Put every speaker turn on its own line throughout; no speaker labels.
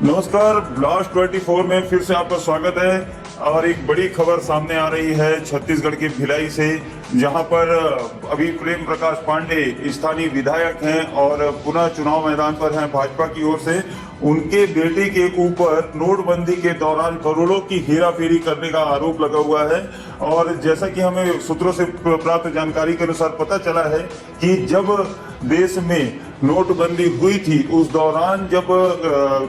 नमस्कार, ब्लास्ट 24 में फिर से आपका स्वागत है। और एक बड़ी खबर सामने आ रही है छत्तीसगढ़ के भिलाई से, जहां पर अभी प्रेम प्रकाश पांडे स्थानीय विधायक हैं और पुनः चुनाव मैदान पर हैं भाजपा की ओर से। उनके बेटे के ऊपर नोटबंदी के दौरान करोड़ों की हेराफेरी करने का आरोप लगा हुआ है। और जैसा कि हमें सूत्रों से प्राप्त जानकारी के अनुसार पता चला है कि जब देश में नोटबंदी हुई थी, उस दौरान जब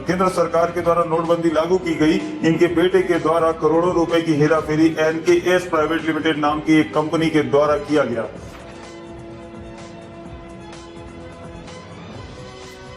केंद्र सरकार के द्वारा नोटबंदी लागू की गई, इनके बेटे के द्वारा करोड़ों रुपए की हेराफेरी एनकेएस प्राइवेट लिमिटेड नाम की एक कंपनी के द्वारा किया गया।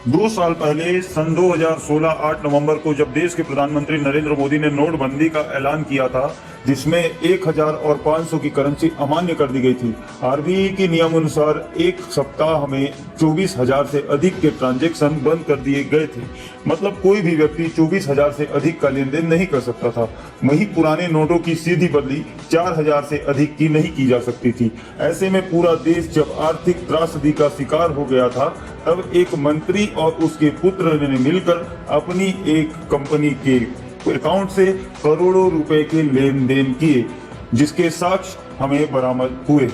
2 साल पहले सन 2016 8 नवंबर को जब देश के प्रधानमंत्री नरेंद्र मोदी ने नोटबंदी का ऐलान किया था, जिसमें 1000 और 500 की करेंसी अमान्य कर दी गई थी। आरबीआई के नियम अनुसार एक सप्ताह में 24,000 से अधिक के ट्रांजैक्शन बंद कर दिए गए थे। मतलब कोई भी व्यक्ति 24,000 से अधिक का लेन देन नहीं कर सकता था। वहीं पुराने नोटों की सीधी बदली 4000 से अधिक की नहीं की जा सकती थी। ऐसे में पूरा देश जब आर्थिक त्रासदी का शिकार हो गया था, तब एक मंत्री और उसके पुत्र ने मिलकर अपनी एक कंपनी के अकाउंट से करोड़ों रुपए के लेन देन किए, जिसके साक्ष्य हमें बरामद हुए।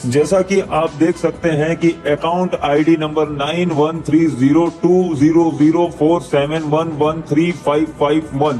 जैसा कि आप देख सकते हैं कि अकाउंट आईडी नंबर 9130200471135551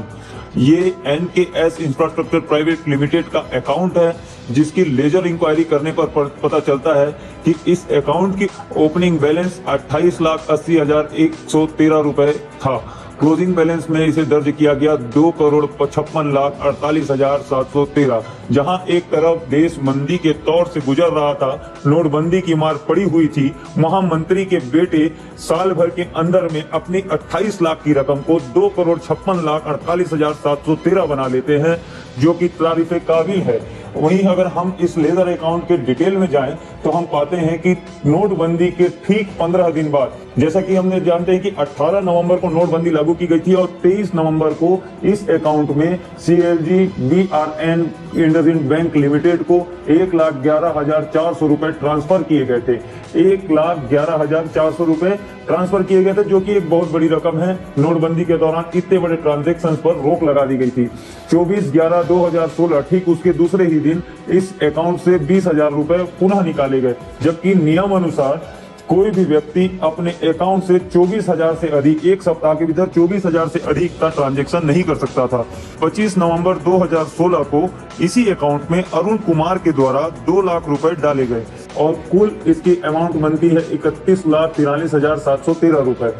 ये एनकेएस इंफ्रास्ट्रक्चर प्राइवेट लिमिटेड का अकाउंट है, जिसकी लेजर इंक्वायरी करने पर पता चलता है कि इस अकाउंट की ओपनिंग बैलेंस 28,80,113 रुपए था। क्लोजिंग बैलेंस में इसे दर्ज किया गया 2,56,48,713। जहां एक तरफ देश मंदी के दौर से गुजर रहा था, नोटबंदी की मार पड़ी हुई थी, वहां मंत्री के बेटे साल भर के अंदर में अपनी 28 लाख की रकम को 2,56,48,713 बना लेते हैं, जो कि तारीफे काबिल है। वहीं अगर हम इस लेजर अकाउंट के डिटेल में जाएं तो हम पाते हैं कि नोटबंदी के ठीक 15 दिन बाद, जैसा कि हमने जानते हैं कि 18 नवंबर को नोटबंदी लागू की गई थी और 23 नवंबर को इस अकाउंट में सीएलजी बीआरएन इंडसइंड बैंक लिमिटेड को 1,11,400 रुपए ट्रांसफर किए गए थे। 1,11,400 रुपए ट्रांसफर किए गए थे, जो कि एक बहुत बड़ी रकम है। नोटबंदी के दौरान इतने बड़े ट्रांजैक्शन पर रोक लगा दी गई थी। 24/11/2016 ठीक उसके दूसरे ही दिन इस अकाउंट से 20,000 रुपए पुनः निकाले गए, जबकि नियम अनुसार कोई भी व्यक्ति अपने अकाउंट से 24,000 से अधिक, एक सप्ताह के भीतर 24,000 से अधिक का ट्रांजैक्शन नहीं कर सकता था। 25 नवंबर 2016 को इसी अकाउंट में अरुण कुमार के द्वारा 2 लाख रुपए डाले गए और कुल इसकी अमाउंट बनती है 31,43,713 रुपए।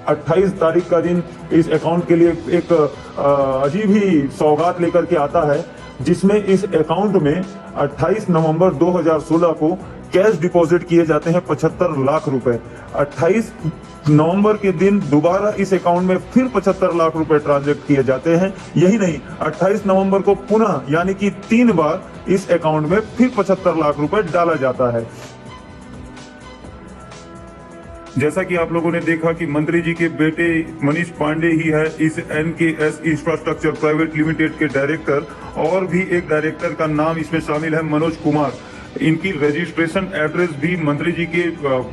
28 तारीख का दिन इस अकाउंट के लिए एक अजीब ही सौगात लेकर के आता है, जिसमें इस अकाउंट में 28 नवंबर 2016 को कैश डिपॉजिट किए जाते हैं 75 लाख रुपए। 28 नवंबर के दिन दोबारा इस अकाउंट में फिर 75 लाख रुपए ट्रांजैक्ट किए जाते हैं। यही नहीं, 28 नवंबर को पुनः यानी कि 3 बार इस अकाउंट में फिर 75 लाख रुपए डाला जाता है। जैसा कि आप लोगों ने देखा कि मंत्री जी के बेटे मनीष पांडे ही है इस एनकेएस इंफ्रास्ट्रक्चर प्राइवेट लिमिटेड के डायरेक्टर, और भी एक डायरेक्टर का नाम इसमें शामिल है मनोज कुमार। इनकी रजिस्ट्रेशन एड्रेस भी मंत्री जी के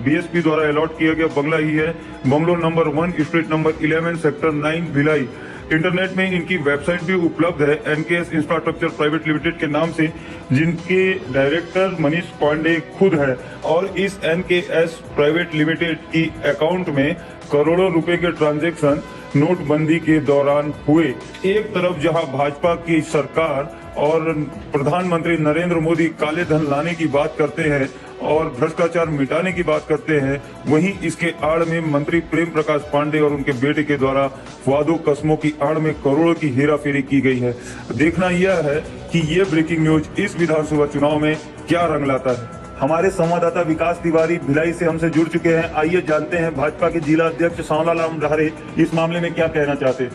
बीएसपी द्वारा अलॉट किया गया बंगला ही है, bungalow number 1 street number 11 sector 9 Bhilai. Internet में इनकी वेबसाइट भी उपलब्ध है एनकेएस इंफ्रास्ट्रक्चर प्राइवेट लिमिटेड के नाम से, जिनके डायरेक्टर मनीष पांडे खुद है। और इस एनकेएस प्राइवेट लिमिटेड की अकाउंट में करोड़ों रुपए के ट्रांजैक्शन नोटबंदी के दौरान हुए। एक तरफ जहां भाजपा की सरकार और प्रधानमंत्री नरेंद्र मोदी काले धन लाने की बात करते हैं और भ्रष्टाचार मिटाने की बात करते हैं, वहीं इसके आड़ में मंत्री प्रेम प्रकाश पांडे और उनके बेटे के द्वारा वादों कस्मों की आड़ में करोड़ों की हेराफेरी की गई है। देखना यह है कि ये ब्रेकिंग न्यूज इस विधानसभा चुनाव में क्या रंग लाता है। हमारे संवाददाता विकास तिवारी भिलाई से हमसे जुड़ चुके हैं। आइए जानते हैं भाजपा के जिला अध्यक्ष सांवला राम डहरे इस मामले में क्या कहना चाहते हैं।